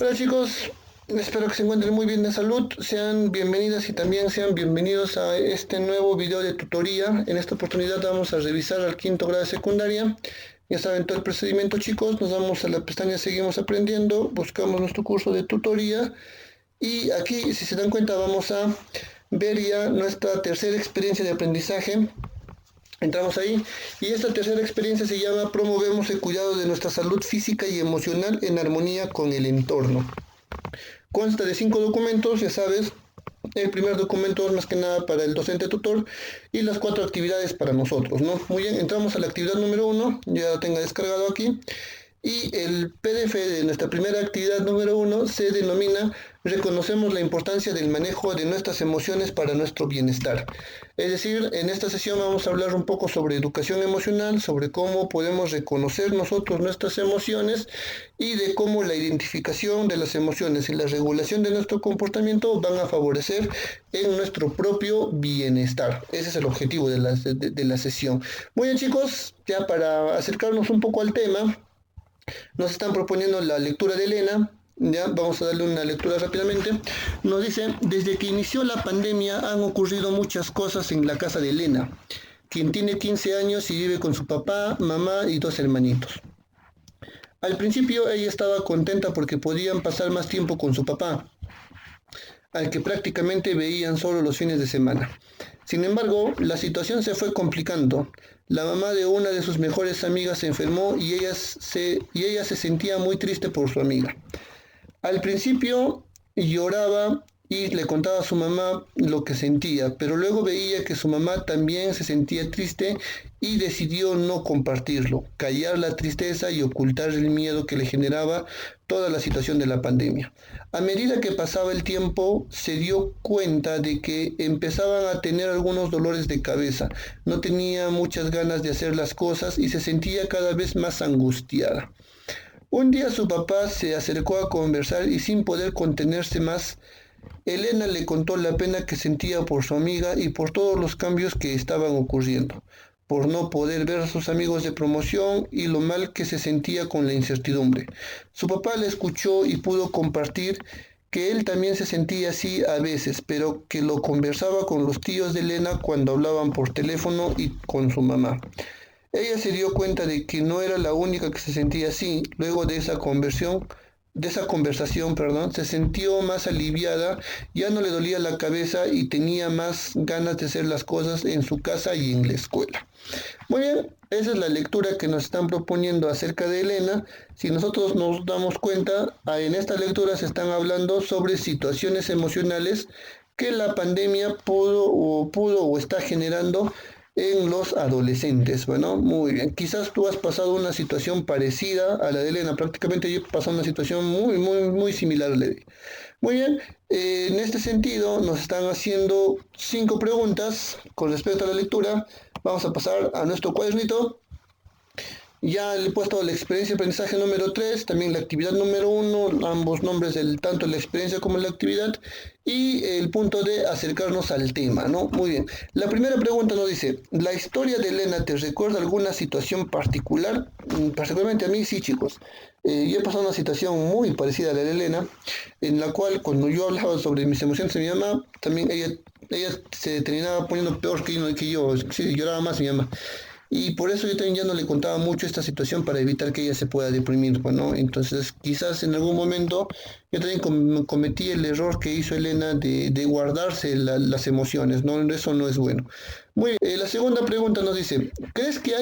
Hola chicos, espero que se encuentren muy bien de salud. Sean bienvenidas y también sean bienvenidos a este nuevo video de tutoría. En esta oportunidad vamos a revisar al quinto grado de secundaria. Ya saben todo el procedimiento chicos, nos vamos a la pestaña Seguimos aprendiendo, buscamos nuestro curso de tutoría y aquí si se dan cuenta vamos a ver ya nuestra tercera experiencia de aprendizaje. Entramos ahí y esta tercera experiencia se llama Promovemos el cuidado de nuestra salud física y emocional en armonía con el entorno. Consta de 5 documentos, ya sabes. El primer documento es más que nada para el docente tutor y las 4 actividades para nosotros, ¿no? Muy bien, entramos a la actividad número 1, ya lo tenga descargado aquí. Y el PDF de nuestra primera actividad número 1 se denomina Reconocemos la importancia del manejo de nuestras emociones para nuestro bienestar. Es decir, en esta sesión vamos a hablar un poco sobre educación emocional, sobre cómo podemos reconocer nosotros nuestras emociones y de cómo la identificación de las emociones y la regulación de nuestro comportamiento van a favorecer en nuestro propio bienestar. Ese es el objetivo de la sesión. Muy bien chicos, ya para acercarnos un poco al tema, nos están proponiendo la lectura de Elena. Ya, vamos a darle una lectura rápidamente. Nos dice, desde que inició la pandemia han ocurrido muchas cosas en la casa de Elena, quien tiene 15 años y vive con su papá, mamá y 2 hermanitos. Al principio ella estaba contenta porque podían pasar más tiempo con su papá, al que prácticamente veían solo los fines de semana. Sin embargo, la situación se fue complicando. La mamá de una de sus mejores amigas se enfermó y ella se sentía muy triste por su amiga. Al principio lloraba y le contaba a su mamá lo que sentía, pero luego veía que su mamá también se sentía triste y decidió no compartirlo, callar la tristeza y ocultar el miedo que le generaba toda la situación de la pandemia. A medida que pasaba el tiempo, se dio cuenta de que empezaban a tener algunos dolores de cabeza, no tenía muchas ganas de hacer las cosas y se sentía cada vez más angustiada. Un día su papá se acercó a conversar y sin poder contenerse más, Elena le contó la pena que sentía por su amiga y por todos los cambios que estaban ocurriendo, por no poder ver a sus amigos de promoción y lo mal que se sentía con la incertidumbre. Su papá la escuchó y pudo compartir que él también se sentía así a veces, pero que lo conversaba con los tíos de Elena cuando hablaban por teléfono y con su mamá. Ella se dio cuenta de que no era la única que se sentía así. Luego de esa conversación, se sintió más aliviada, ya no le dolía la cabeza y tenía más ganas de hacer las cosas en su casa y en la escuela. Muy bien, esa es la lectura que nos están proponiendo acerca de Elena. Si nosotros nos damos cuenta, en esta lectura se están hablando sobre situaciones emocionales que la pandemia pudo o está generando en los adolescentes. Bueno, muy bien. Quizás tú has pasado una situación parecida a la de Elena. Prácticamente yo he pasado una situación muy similar a la de. Muy bien. En este sentido, nos están haciendo 5 preguntas con respecto a la lectura. Vamos a pasar a nuestro cuadernito. Ya le he puesto la experiencia de aprendizaje número 3, también la actividad número 1, ambos nombres del tanto la experiencia como la actividad, y el punto de acercarnos al tema, ¿no? Muy bien. La primera pregunta nos dice, ¿la historia de Elena te recuerda alguna situación particular? Particularmente a mí sí, chicos. Yo he pasado una situación muy parecida a la de Elena, en la cual cuando yo hablaba sobre mis emociones de mi mamá, también ella se terminaba poniendo peor que yo, sí, lloraba más mi mamá. Y por eso yo también ya no le contaba mucho esta situación para evitar que ella se pueda deprimir, ¿no? Entonces, quizás en algún momento yo también cometí el error que hizo Elena de guardarse las emociones, ¿no? Eso no es bueno. Muy bien, la segunda pregunta nos dice, ¿crees que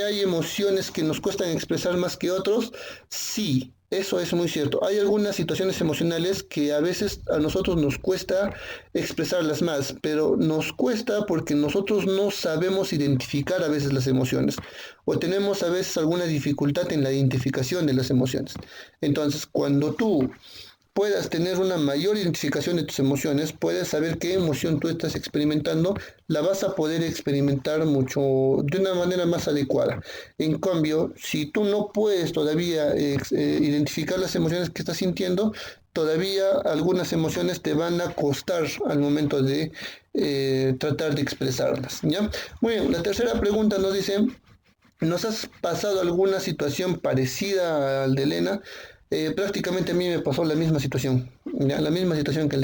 hay emociones que nos cuestan expresar más que otros? Sí. Eso es muy cierto. Hay algunas situaciones emocionales que a veces a nosotros nos cuesta expresarlas más, pero nos cuesta porque nosotros no sabemos identificar a veces las emociones o tenemos a veces alguna dificultad en la identificación de las emociones. Entonces, cuando tú puedas tener una mayor identificación de tus emociones, puedes saber qué emoción tú estás experimentando, la vas a poder experimentar mucho de una manera más adecuada. En cambio, si tú no puedes todavía identificar las emociones que estás sintiendo, todavía algunas emociones te van a costar al momento de tratar de expresarlas, ¿ya? Muy bien, la tercera pregunta nos dice, ¿nos has pasado alguna situación parecida al de Elena? prácticamente a mí me pasó la misma situación, ¿ya? La misma situación que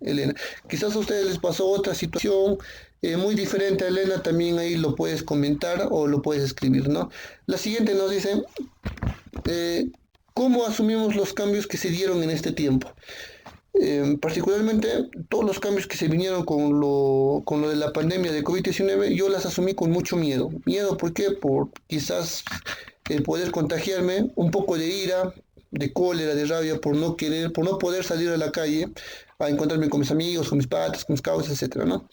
Elena. Quizás a ustedes les pasó otra situación muy diferente a Elena, también ahí lo puedes comentar o lo puedes escribir, ¿no? La siguiente nos dice, eh, ¿cómo asumimos los cambios que se dieron en este tiempo? Particularmente todos los cambios que se vinieron con lo de la pandemia de COVID-19, yo las asumí con mucho miedo. Miedo, ¿por qué? Por quizás el poder contagiarme, un poco de ira, de cólera, de rabia, por no querer, por no poder salir a la calle a encontrarme con mis amigos, con mis patas, con mis causas, etcétera, ¿no?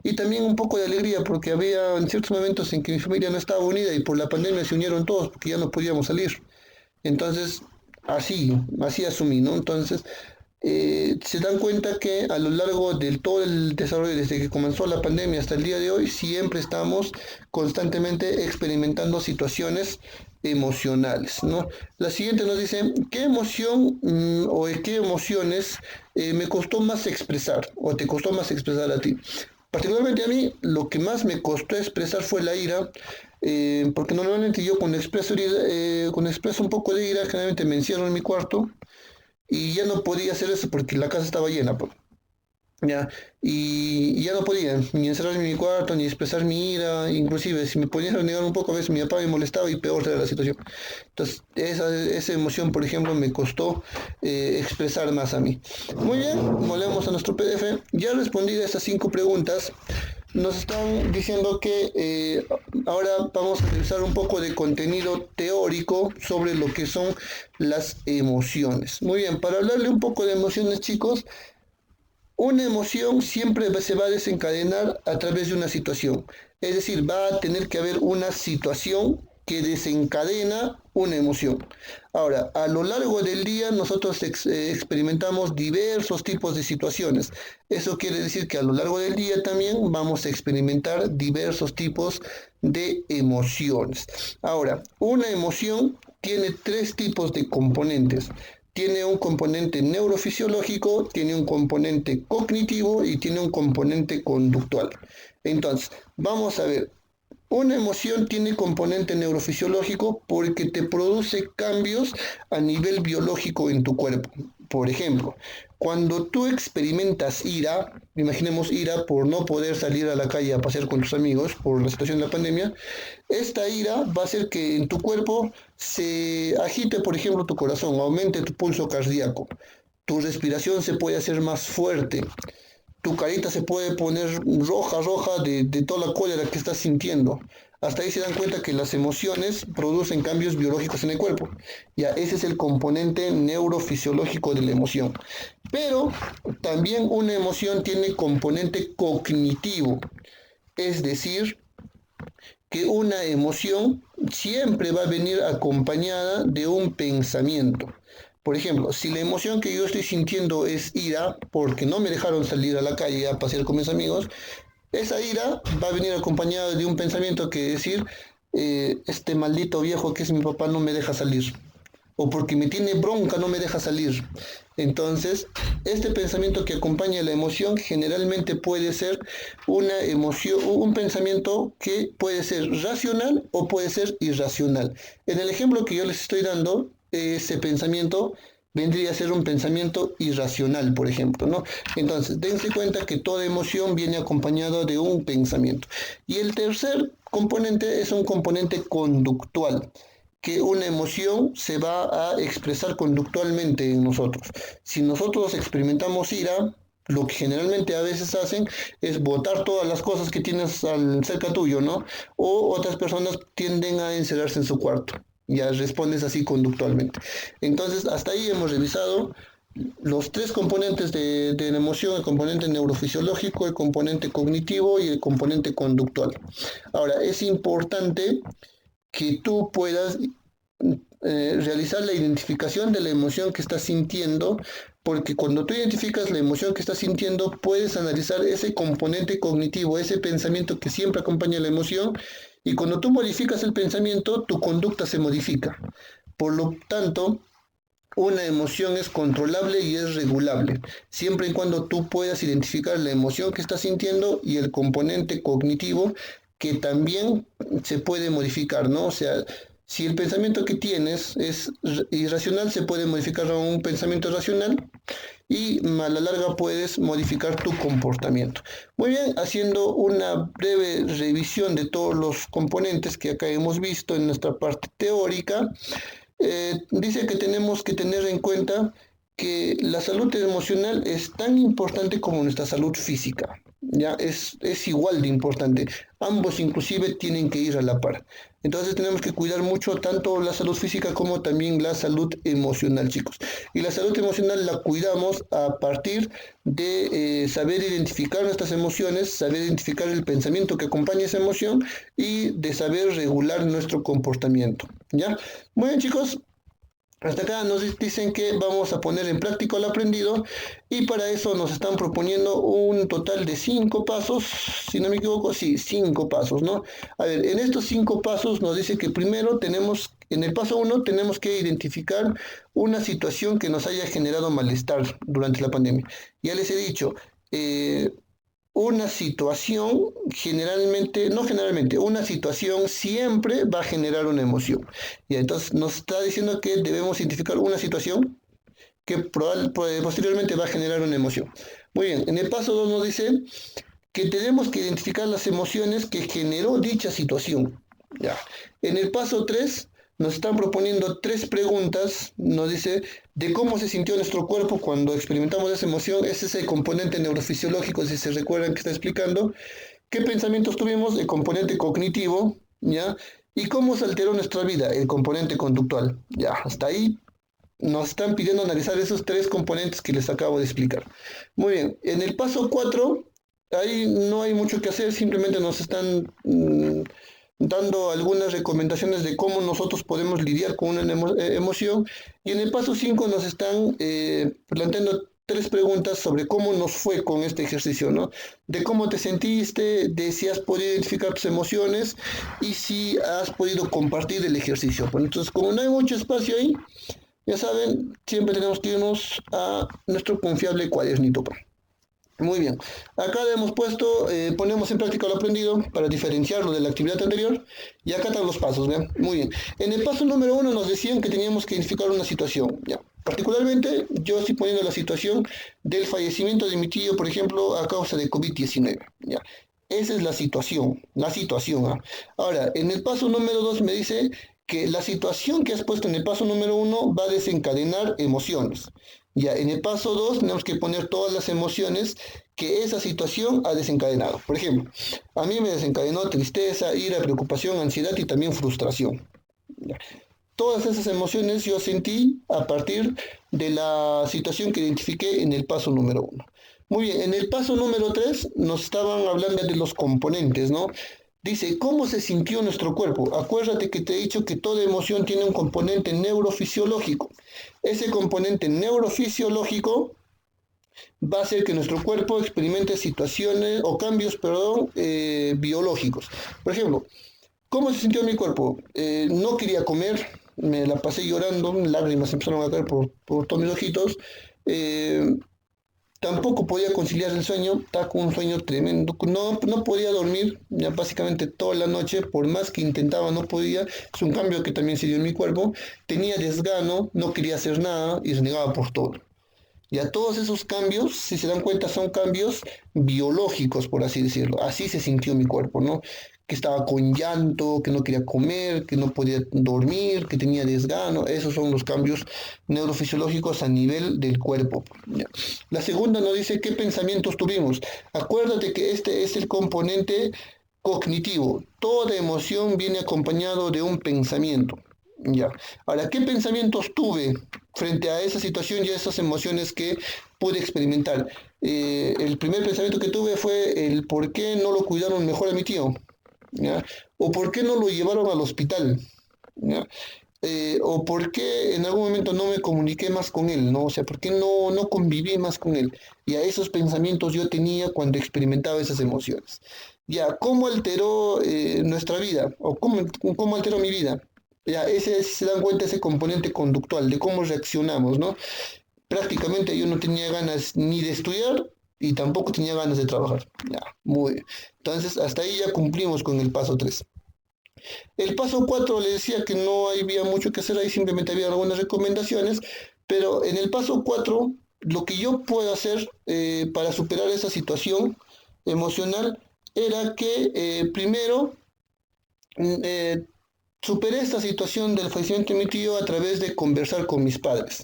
Y también un poco de alegría, porque había en ciertos momentos en que mi familia no estaba unida y por la pandemia se unieron todos, porque ya no podíamos salir. Entonces, así asumí, ¿no? Entonces, se dan cuenta que a lo largo de todo el desarrollo, desde que comenzó la pandemia hasta el día de hoy, siempre estamos constantemente experimentando situaciones emocionales, ¿no? La siguiente nos dice, ¿qué emoción o qué emociones me costó más expresar o te costó más expresar a ti? Particularmente a mí, lo que más me costó expresar fue la ira, porque normalmente yo cuando expreso un poco de ira, generalmente me encierro en mi cuarto y ya no podía hacer eso porque la casa estaba llena, pues. Ya, y ya no podía ni encerrarme en mi cuarto, ni expresar mi ira, inclusive si me ponía a renegar un poco, a veces mi papá me molestaba y peor era la situación. Entonces, esa emoción, por ejemplo, me costó expresar más a mí. Muy bien, volvemos a nuestro PDF. Ya respondí a estas 5 preguntas. Nos están diciendo que ahora vamos a revisar un poco de contenido teórico sobre lo que son las emociones. Muy bien, para hablarle un poco de emociones, chicos, una emoción siempre se va a desencadenar a través de una situación. Es decir, va a tener que haber una situación que desencadena una emoción. Ahora, a lo largo del día nosotros experimentamos diversos tipos de situaciones. Eso quiere decir que a lo largo del día también vamos a experimentar diversos tipos de emociones. Ahora, una emoción tiene 3 tipos de componentes. Tiene un componente neurofisiológico, tiene un componente cognitivo y tiene un componente conductual. Entonces, vamos a ver, una emoción tiene componente neurofisiológico porque te produce cambios a nivel biológico en tu cuerpo. Por ejemplo, cuando tú experimentas ira, imaginemos ira por no poder salir a la calle a pasear con tus amigos por la situación de la pandemia, esta ira va a hacer que en tu cuerpo se agite, por ejemplo, tu corazón, aumente tu pulso cardíaco, tu respiración se puede hacer más fuerte, tu carita se puede poner roja, roja de toda la cólera que estás sintiendo. Hasta ahí se dan cuenta que las emociones producen cambios biológicos en el cuerpo. Ya, ese es el componente neurofisiológico de la emoción. Pero también una emoción tiene componente cognitivo. Es decir, que una emoción siempre va a venir acompañada de un pensamiento. Por ejemplo, si la emoción que yo estoy sintiendo es ira porque no me dejaron salir a la calle a pasear con mis amigos, esa ira va a venir acompañada de un pensamiento que decir, este maldito viejo que es mi papá no me deja salir, o porque me tiene bronca no me deja salir. Entonces, este pensamiento que acompaña la emoción generalmente puede ser una emoción, un pensamiento que puede ser racional o puede ser irracional. En el ejemplo que yo les estoy dando, ese pensamiento vendría a ser un pensamiento irracional, por ejemplo, ¿no? Entonces, dense cuenta que toda emoción viene acompañada de un pensamiento. Y el tercer componente es un componente conductual, que una emoción se va a expresar conductualmente en nosotros. Si nosotros experimentamos ira, lo que generalmente a veces hacen es botar todas las cosas que tienes cerca tuyo, ¿no? O otras personas tienden a encerrarse en su cuarto. Ya respondes así conductualmente. Entonces, hasta ahí hemos revisado los 3 componentes de la emoción, el componente neurofisiológico, el componente cognitivo y el componente conductual. Ahora, es importante que tú puedas realizar la identificación de la emoción que estás sintiendo, porque cuando tú identificas la emoción que estás sintiendo, puedes analizar ese componente cognitivo, ese pensamiento que siempre acompaña la emoción, y cuando tú modificas el pensamiento, tu conducta se modifica. Por lo tanto, una emoción es controlable y es regulable, siempre y cuando tú puedas identificar la emoción que estás sintiendo y el componente cognitivo que también se puede modificar, ¿no? O sea, Si el pensamiento que tienes es irracional, se puede modificar a un pensamiento racional y a la larga puedes modificar tu comportamiento. Muy bien, haciendo una breve revisión de todos los componentes que acá hemos visto en nuestra parte teórica, dice que tenemos que tener en cuenta que la salud emocional es tan importante como nuestra salud física. Ya es igual de importante. Ambos inclusive tienen que ir a la par. Entonces tenemos que cuidar mucho tanto la salud física como también la salud emocional, chicos. Y la salud emocional la cuidamos a partir de saber identificar nuestras emociones, saber identificar el pensamiento que acompaña esa emoción y de saber regular nuestro comportamiento. ¿Ya? Muy bien, chicos. Hasta acá nos dicen que vamos a poner en práctica lo aprendido y para eso nos están proponiendo un total de 5 pasos, si no me equivoco, sí, 5 pasos, ¿no? A ver, en estos 5 pasos nos dice que primero tenemos, en el paso 1 tenemos que identificar una situación que nos haya generado malestar durante la pandemia. Ya les he dicho, una situación generalmente, no generalmente, una situación siempre va a generar una emoción. Y entonces nos está diciendo que debemos identificar una situación que posteriormente va a generar una emoción. Muy bien, en el paso 2 nos dice que tenemos que identificar las emociones que generó dicha situación. Ya. En el paso 3 nos están proponiendo 3 preguntas, nos dice de cómo se sintió nuestro cuerpo cuando experimentamos esa emoción, ese es el componente neurofisiológico, si se recuerdan que está explicando, qué pensamientos tuvimos, el componente cognitivo, ¿ya? Y cómo se alteró nuestra vida, el componente conductual, ya, hasta ahí nos están pidiendo analizar esos 3 componentes que les acabo de explicar. Muy bien, en el paso 4 ahí no hay mucho que hacer, simplemente nos están dando algunas recomendaciones de cómo nosotros podemos lidiar con una emoción. Y en el paso 5 nos están planteando 3 preguntas sobre cómo nos fue con este ejercicio, ¿no? De cómo te sentiste, de si has podido identificar tus emociones y si has podido compartir el ejercicio. Bueno, entonces, como no hay mucho espacio ahí, ya saben, siempre tenemos que irnos a nuestro confiable cuadernito. Muy bien, acá hemos puesto, ponemos en práctica lo aprendido para diferenciarlo de la actividad anterior y acá están los pasos, ¿vean? Muy bien, en el paso número 1 nos decían que teníamos que identificar una situación, ¿ya? Particularmente yo estoy poniendo la situación del fallecimiento de mi tío, por ejemplo, a causa de COVID-19, ¿ya? Esa es la situación, ¿ah? Ahora, en el paso número 2 me dice que la situación que has puesto en el paso número 1 va a desencadenar emociones. Ya, en el paso 2 tenemos que poner todas las emociones que esa situación ha desencadenado. Por ejemplo, a mí me desencadenó tristeza, ira, preocupación, ansiedad y también frustración. Ya. Todas esas emociones yo sentí a partir de la situación que identifiqué en el paso número 1. Muy bien, en el paso número 3 nos estaban hablando de los componentes, ¿no? Dice, ¿cómo se sintió nuestro cuerpo? Acuérdate que te he dicho que toda emoción tiene un componente neurofisiológico. Ese componente neurofisiológico va a hacer que nuestro cuerpo experimente situaciones o cambios, perdón, biológicos. Por ejemplo, ¿cómo se sintió mi cuerpo? No quería comer, me la pasé llorando, lágrimas empezaron a caer por todos mis ojitos. Tampoco podía conciliar el sueño, estaba con un sueño tremendo, no podía dormir ya básicamente toda la noche, por más que intentaba no podía, es un cambio que también se dio en mi cuerpo, tenía desgano, no quería hacer nada y renegaba por todo. Ya todos esos cambios, si se dan cuenta, son cambios biológicos, por así decirlo. Así se sintió mi cuerpo, ¿no? Que estaba con llanto, que no quería comer, que no podía dormir, que tenía desgano. Esos son los cambios neurofisiológicos a nivel del cuerpo. ¿Ya? La segunda nos dice qué pensamientos tuvimos. Acuérdate que este es el componente cognitivo. Toda emoción viene acompañado de un pensamiento. Ya. Ahora, ¿qué pensamientos tuve frente a esa situación y a esas emociones que pude experimentar? El primer pensamiento que tuve fue el por qué no lo cuidaron mejor a mi tío, ¿ya? O por qué no lo llevaron al hospital, ¿ya? O por qué en algún momento no me comuniqué más con él, ¿no? O sea, por qué no conviví más con él. Y a esos pensamientos yo tenía cuando experimentaba esas emociones. Ya, ¿cómo alteró nuestra vida? ¿O cómo alteró mi vida? Ya, ese, si se dan cuenta, ese componente conductual, de cómo reaccionamos, ¿no? Prácticamente yo no tenía ganas ni de estudiar y tampoco tenía ganas de trabajar. Ya, muy bien. Entonces, hasta ahí ya cumplimos con el paso 3. El paso 4 le decía que no había mucho que hacer ahí, simplemente había algunas recomendaciones, pero en el paso 4 lo que yo puedo hacer para superar esa situación emocional era que primero eh, superé esta situación del fallecimiento de mi tío a través de conversar con mis padres.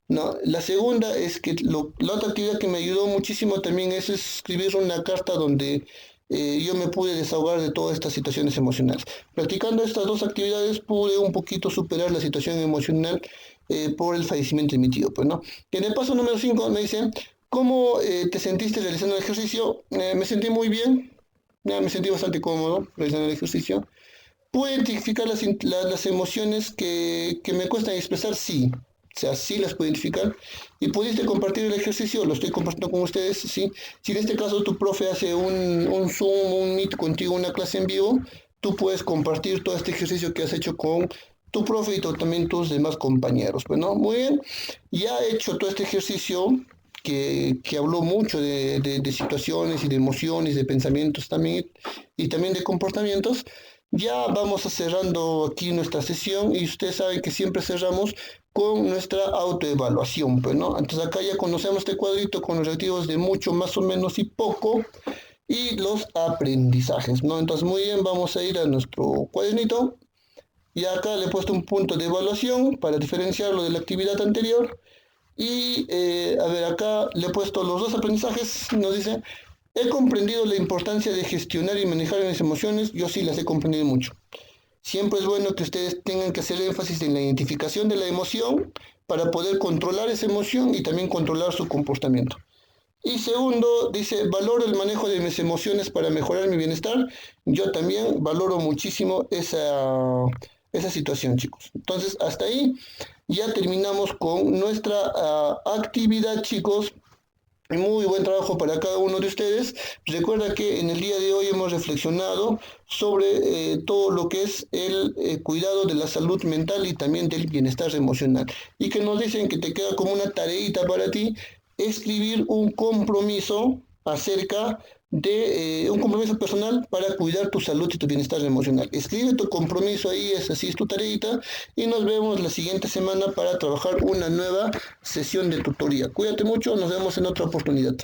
¿No? La segunda es que la otra actividad que me ayudó muchísimo también es escribir una carta donde yo me pude desahogar de todas estas situaciones emocionales. Practicando estas dos actividades pude un poquito superar la situación emocional por el fallecimiento de mi tío. Pues, ¿no? En el paso número 5 me dicen, ¿cómo te sentiste realizando el ejercicio? Me sentí muy bien, me sentí bastante cómodo realizando el ejercicio. ¿Puedo identificar las emociones que me cuestan expresar? Sí. O sea, sí las puedo identificar. ¿Y pudiste compartir el ejercicio? Lo estoy compartiendo con ustedes, sí. Si en este caso tu profe hace un Zoom, un Meet contigo, una clase en vivo, tú puedes compartir todo este ejercicio que has hecho con tu profe y también tus demás compañeros. Bueno, muy bien. Ya he hecho todo este ejercicio que habló mucho de situaciones y de emociones, de pensamientos también, y también de comportamientos. Ya vamos a cerrando aquí nuestra sesión y ustedes saben que siempre cerramos con nuestra autoevaluación, pues, ¿no? Entonces acá ya conocemos este cuadrito con los reactivos de mucho, más o menos y poco y los aprendizajes, ¿no? Entonces muy bien, vamos a ir a nuestro cuadernito y acá le he puesto un punto de evaluación para diferenciarlo de la actividad anterior y a ver, acá le he puesto los dos aprendizajes, nos dice, he comprendido la importancia de gestionar y manejar mis emociones, yo sí las he comprendido mucho. Siempre es bueno que ustedes tengan que hacer énfasis en la identificación de la emoción para poder controlar esa emoción y también controlar su comportamiento. Y segundo, dice, valoro el manejo de mis emociones para mejorar mi bienestar. Yo también valoro muchísimo esa situación, chicos. Entonces, hasta ahí ya terminamos con nuestra actividad, chicos. Muy buen trabajo para cada uno de ustedes. Recuerda que en el día de hoy hemos reflexionado sobre todo lo que es el cuidado de la salud mental y también del bienestar emocional. Y que nos dicen que te queda como una tareita para ti escribir un compromiso acerca de un compromiso personal para cuidar tu salud y tu bienestar emocional. Escribe tu compromiso ahí, así es tu tareita, y nos vemos la siguiente semana para trabajar una nueva sesión de tutoría. Cuídate mucho, nos vemos en otra oportunidad.